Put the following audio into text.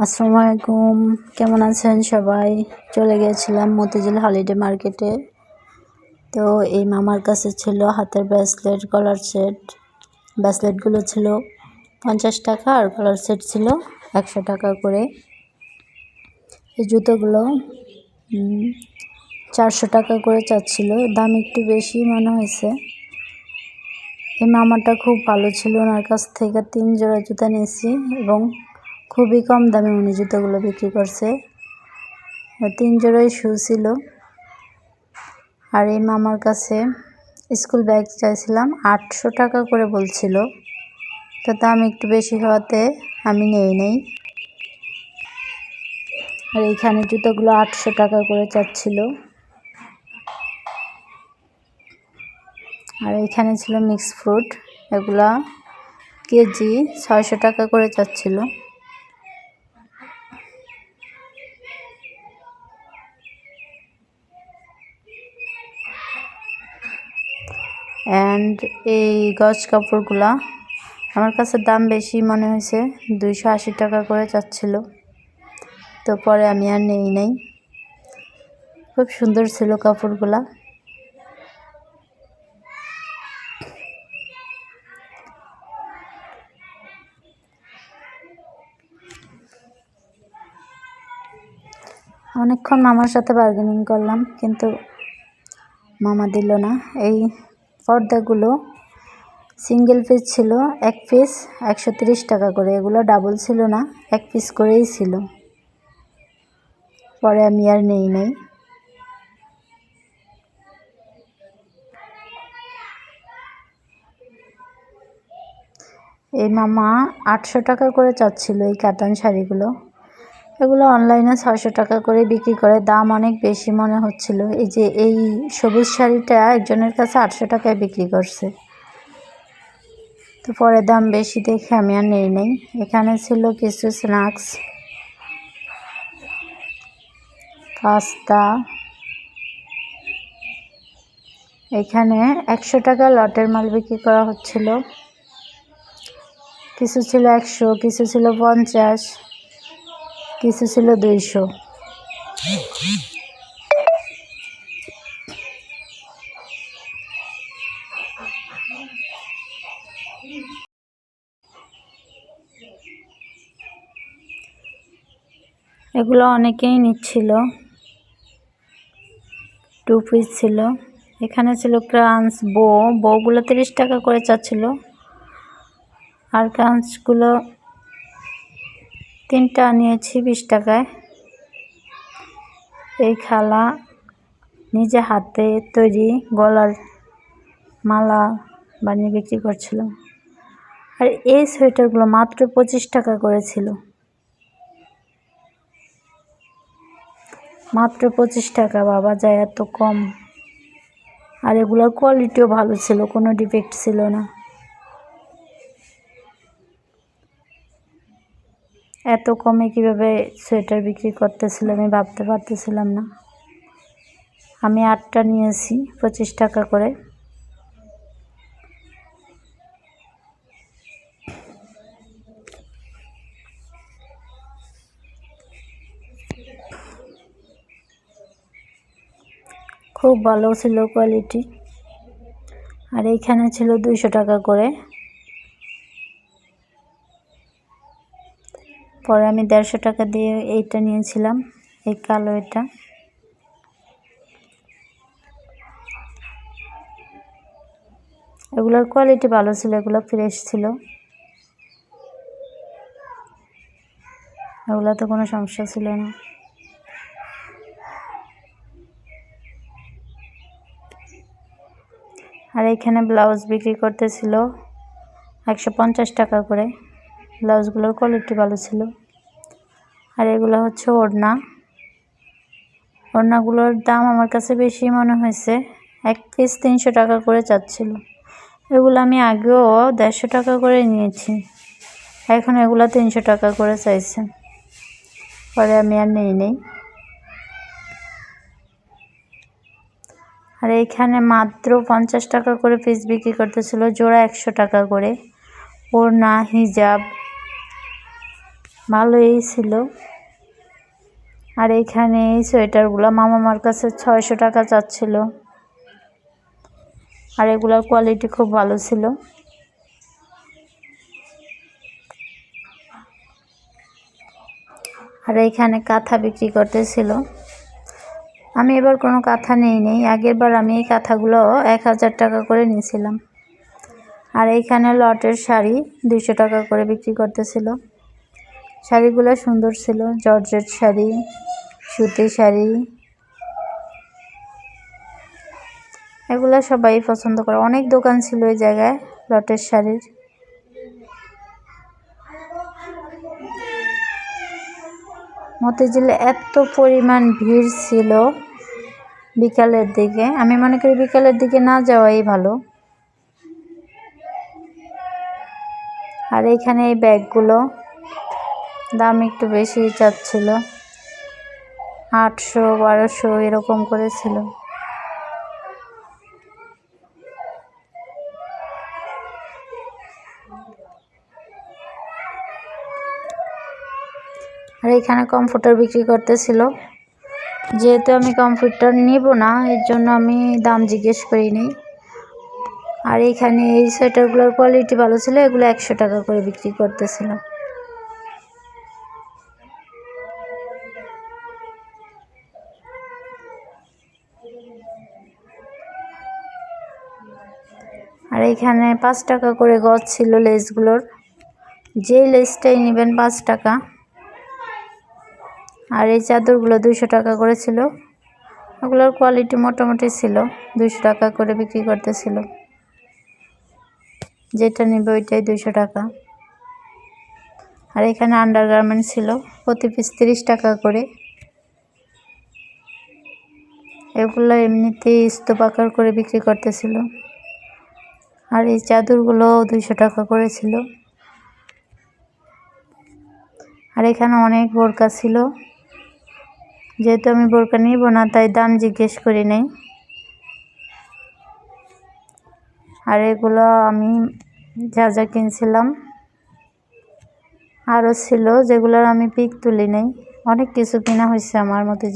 আসসালামু আলাইকুম, কেমন আছেন সবাই? চলে গিয়েছিলাম মতিঝিল হলিডে মার্কেটে। তো এই মামার কাছে ছিল হাতের ব্রেসলেট, গলার সেট। ব্রেসলেটগুলো ছিল 50 টাকা আর গলার সেট ছিল 100 টাকা করে। এই জুতোগুলো 400 টাকা করে চাচ্ছিল, দাম একটু বেশি মনে হয়েছে। এই মামাটা খুব ভালো ছিল, ওনার কাছ থেকে 3 জোড়া জুতা নিয়েছি এবং খুবই কম দামে উনি জুতোগুলো বিক্রি করছে। 3 জোড়াই শু ছিল। আর এই মামার কাছে স্কুল ব্যাগ চাইছিলাম, 800 টাকা করে বলছিল। তো দাম একটু বেশি হওয়াতে আমি নেই। আর এইখানে জুতোগুলো 800 টাকা করে চাচ্ছিল। আর এইখানে ছিল মিক্স ফ্রুট, এগুলা কেজি 600 টাকা করে চাচ্ছিল। অ্যান্ড এই গজ কাপড়গুলা আমার কাছে দাম বেশি মনে হয়েছে, 280 টাকা করে চাচ্ছিল। তো পরে আমি আর নেই নাই। খুব সুন্দর ছিল কাপড়গুলা। অনেকক্ষণ মামার সাথে বার্গেনিং করলাম, কিন্তু মামা দিল না। এই পর্দাগুলো সিঙ্গেল পিস ছিল, এক পিস 130 টাকা করে। এগুলো ডাবল ছিল না, এক পিস করেই ছিল। পরে আমি আর নেই নাই। এই মামা 800 টাকা করে চাচ্ছিল এই কাতান শাড়িগুলো। এগুলো অনলাইনে 600 টাকা করে বিক্রি করে, দাম অনেক বেশি মনে হচ্ছিল। এই যে এই সবুজ শাড়িটা একজনের কাছে 800 টাকায় বিক্রি করছে। তো পরে দাম বেশি দেখে আমি আর নেই নাই। এখানে ছিল কিছু স্ন্যাক্স, পাস্তা। এখানে 100 টাকা লটের মাল বিক্রি করা হচ্ছিল। কিছু ছিল 100, কিছু ছিল 50, কিছু ছিল 200। এগুলো অনেকেই নিচ্ছিল। 2 পিস ছিল। এখানে ছিল ক্রাঞ্চ, বউগুলো 30 টাকা করে চাচ্ছিল। আর ক্রাঞ্চগুলো 3টা নিয়েছি 20 টাকায়। এই খালা নিজে হাতে তৈরি গলার মালা বানিয়ে বিক্রি করছিল। আর এই সোয়েটারগুলো মাত্র 25 টাকা করে ছিল, মাত্র 25 টাকা। বাবা যায় এত কম! আর এগুলোর কোয়ালিটিও ভালো ছিল, কোনো ডিফেক্ট ছিল না। এত কমে কিভাবে সোয়েটার বিক্রি করতেছিল আমি ভাবতে পারতেছিলাম না। আমি 8টা নিয়েছি 25 টাকা করে। খুব ভালো ছিল কোয়ালিটি। আর এইখানে ছিল 200 টাকা করে। পরে আমি 150 টাকা দিয়ে এইটা নিয়েছিলাম, এই কালো এটা। এগুলোর কোয়ালিটি ভালো ছিল, এগুলো ফ্রেশ ছিল, এগুলোতে কোনো সমস্যা ছিল না। আর এখানে ব্লাউজ বিক্রি করতেছিল 150 টাকা করে। ব্লাউজগুলোর কোয়ালিটি ভালো ছিল। আর এগুলো হচ্ছে ওড়নাগুলোর দাম আমার কাছে বেশি মনে হয়েছে, এক পিস 300 টাকা করে চাচ্ছিল। এগুলো আমি আগেও 150 টাকা করে নিয়েছি, এখন এগুলো 300 টাকা করে চাইছে। পরে আমি আর নেই। আর এইখানে মাত্র 50 টাকা করে পিস বিক্রি করতেছিল, জোড়া 100 টাকা করে। ওড়না, হিজাব ভালোই ছিল। আর এইখানে এই সোয়েটারগুলো মামার কাছে 600 টাকা চাচ্ছিল। আর এগুলোর কোয়ালিটি খুব ভালো ছিল। আর এইখানে কাঁথা বিক্রি করতেছিল। আমি এবার কোনো কাঁথা নেই। আগের বার আমি এই কাঁথাগুলো 1000 টাকা করে নিয়েছিলাম। আর এইখানে লটের শাড়ি 200 টাকা করে বিক্রি করতেছিল। শাড়িগুলো সুন্দর ছিল, জর্জেট শাড়ি, সুতি শাড়ি, এগুলো সবাই পছন্দ করে। অনেক দোকান ছিল ওই জায়গায় লটের শাড়ির। মতিঝিলে এত পরিমাণ ভিড় ছিল বিকালের দিকে, আমি মনে করি বিকালের দিকে না যাওয়াই ভালো। আর এইখানে এই ব্যাগগুলো দাম একটু বেশি চাচ্ছিল, 800-1200 এরকম করেছিল। আর এখানে কমফোর্টার বিক্রি করতেছিল। যেহেতু আমি কমফোর্টার নিব না, এর জন্য আমি দাম জিজ্ঞেস করিনি। আর এইখানে এই সোয়েটারগুলোর কোয়ালিটি ভালো ছিল, এগুলো 100 টাকা করে বিক্রি করতেছিল। আর এইখানে 5 টাকা করে গজ ছিল লেসগুলোর, যে লেসটাই নেবেন 5 টাকা। আর এই চাদরগুলো 200 টাকা করে ছিল। ওগুলোর কোয়ালিটি মোটামুটি ছিল, 200 টাকা করে বিক্রি করতেছিল। যেটা নেবে ওইটাই 200 টাকা। আর এখানে আন্ডারগার্মেন্ট ছিল, প্রতি পিস 30 টাকা করে। এগুলো এমনিতেই স্তূপ আকার করে বিক্রি করতেছিল। আর এই চাদরগুলো 200 টাকা করে ছিল। আর এখানে অনেক বোরকা ছিল, যেহেতু আমি বোরকা নিব না তাই দাম জিজ্ঞেস করি নাই। আর এগুলো আমি যা কিনছিলাম আরও ছিল, যেগুলোর আমি পিক তুলি নাই। অনেক কিছু কেনা হয়েছে আমার মতে।